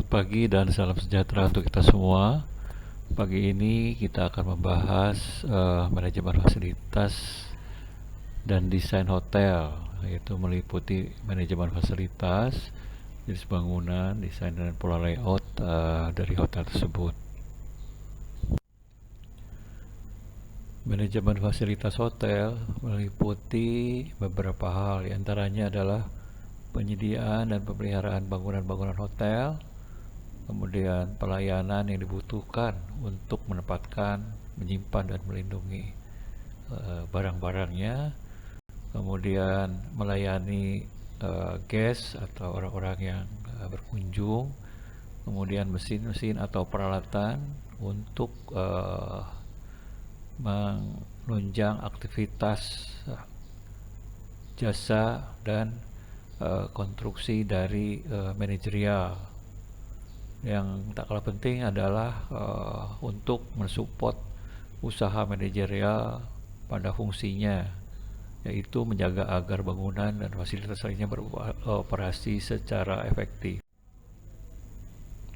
Selamat pagi dan salam sejahtera untuk kita semua. Pagi ini kita akan membahas manajemen fasilitas dan desain hotel, yaitu meliputi manajemen fasilitas, jenis bangunan, desain dan pola layout dari hotel tersebut. Manajemen fasilitas hotel meliputi beberapa hal, diantaranya adalah penyediaan dan pemeliharaan bangunan-bangunan hotel, kemudian pelayanan yang dibutuhkan untuk menempatkan, menyimpan dan melindungi barang-barangnya, kemudian melayani guest atau orang-orang yang berkunjung, kemudian mesin-mesin atau peralatan untuk menunjang aktivitas jasa dan konstruksi dari manajerial. Yang tak kalah penting adalah untuk mensupport usaha manajerial pada fungsinya, yaitu menjaga agar bangunan dan fasilitas lainnya beroperasi secara efektif.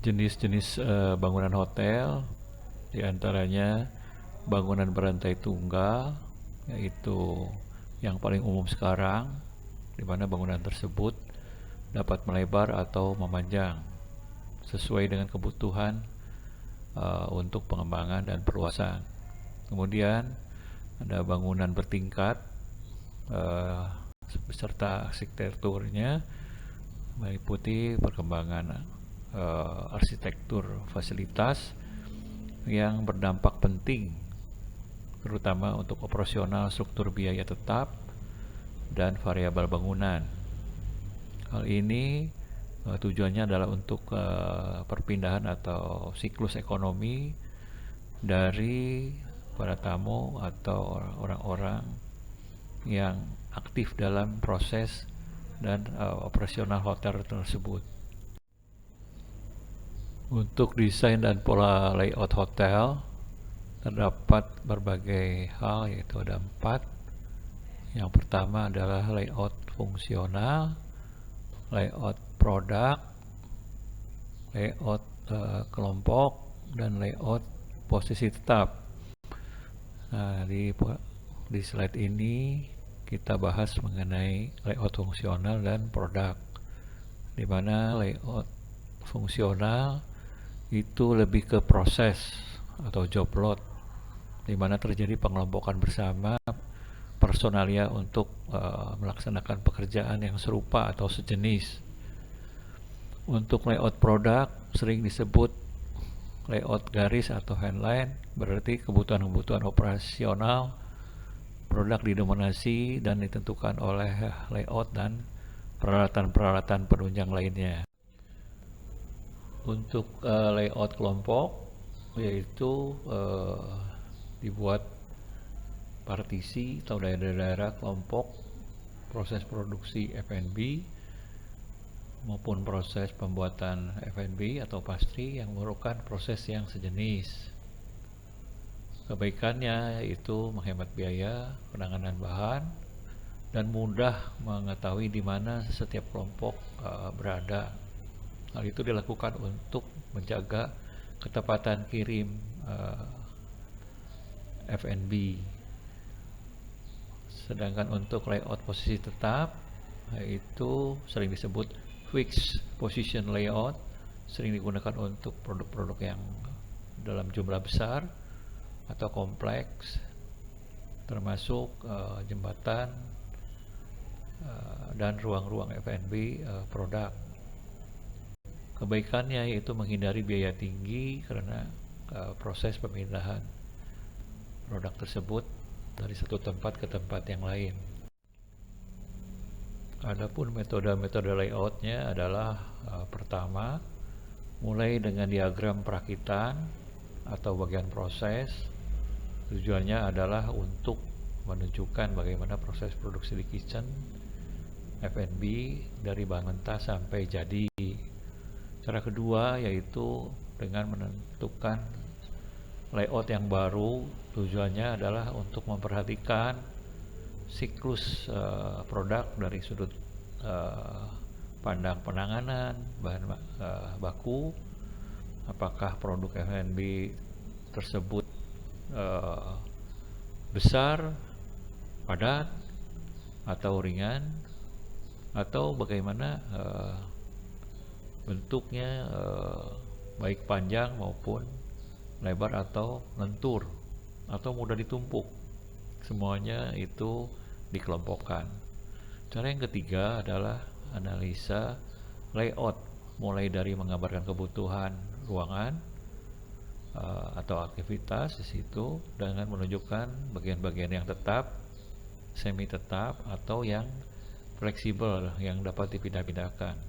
Jenis-jenis bangunan hotel diantaranya bangunan berantai tunggal, yaitu yang paling umum sekarang, di mana bangunan tersebut dapat melebar atau memanjang sesuai dengan kebutuhan untuk pengembangan dan perluasan. Kemudian ada bangunan bertingkat beserta arsitekturnya, meliputi perkembangan arsitektur fasilitas yang berdampak penting, terutama untuk operasional struktur biaya tetap dan variabel bangunan. Hal ini tujuannya adalah untuk perpindahan atau siklus ekonomi dari para tamu atau orang-orang yang aktif dalam proses dan operasional hotel tersebut. Untuk desain dan pola layout hotel terdapat berbagai hal, yaitu ada 4. Yang pertama adalah layout fungsional, layout produk, layout kelompok, dan layout posisi tetap. Nah, di slide ini kita bahas mengenai layout fungsional dan produk, di mana layout fungsional itu lebih ke proses atau job load, di mana terjadi pengelompokan bersama personalia untuk melaksanakan pekerjaan yang serupa atau sejenis. Untuk layout produk sering disebut layout garis atau handline, berarti kebutuhan-kebutuhan operasional produk didominasi dan ditentukan oleh layout dan peralatan-peralatan penunjang lainnya. Untuk layout kelompok, yaitu dibuat partisi atau daerah-daerah kelompok proses produksi F&B maupun proses pembuatan F&B atau pastry yang merupakan proses yang sejenis. Kebaikannya yaitu menghemat biaya penanganan bahan dan mudah mengetahui di mana setiap kelompok berada. Hal itu dilakukan untuk menjaga ketepatan kirim F&B. Sedangkan untuk layout posisi tetap, yaitu sering disebut fixed position layout, sering digunakan untuk produk-produk yang dalam jumlah besar atau kompleks, termasuk jembatan dan ruang-ruang F&B produk. Kebaikannya yaitu menghindari biaya tinggi karena proses pemindahan produk tersebut dari satu tempat ke tempat yang lain. Adapun metode-metode layoutnya adalah pertama, mulai dengan diagram perakitan atau bagian proses. Tujuannya adalah untuk menunjukkan bagaimana proses produksi di kitchen F&B dari bahan mentah sampai jadi. Cara kedua yaitu dengan menentukan layout yang baru. Tujuannya adalah untuk memperhatikan siklus produk dari sudut pandang penanganan bahan baku, apakah produk F&B tersebut besar, padat, atau ringan, atau bagaimana bentuknya, baik panjang maupun lebar atau lentur atau mudah ditumpuk. Semuanya itu dikelompokkan. Cara yang ketiga adalah analisa layout, mulai dari menggambarkan kebutuhan ruangan atau aktivitas di situ dengan menunjukkan bagian-bagian yang tetap, semi tetap, atau yang fleksibel yang dapat dipindah-pindahkan.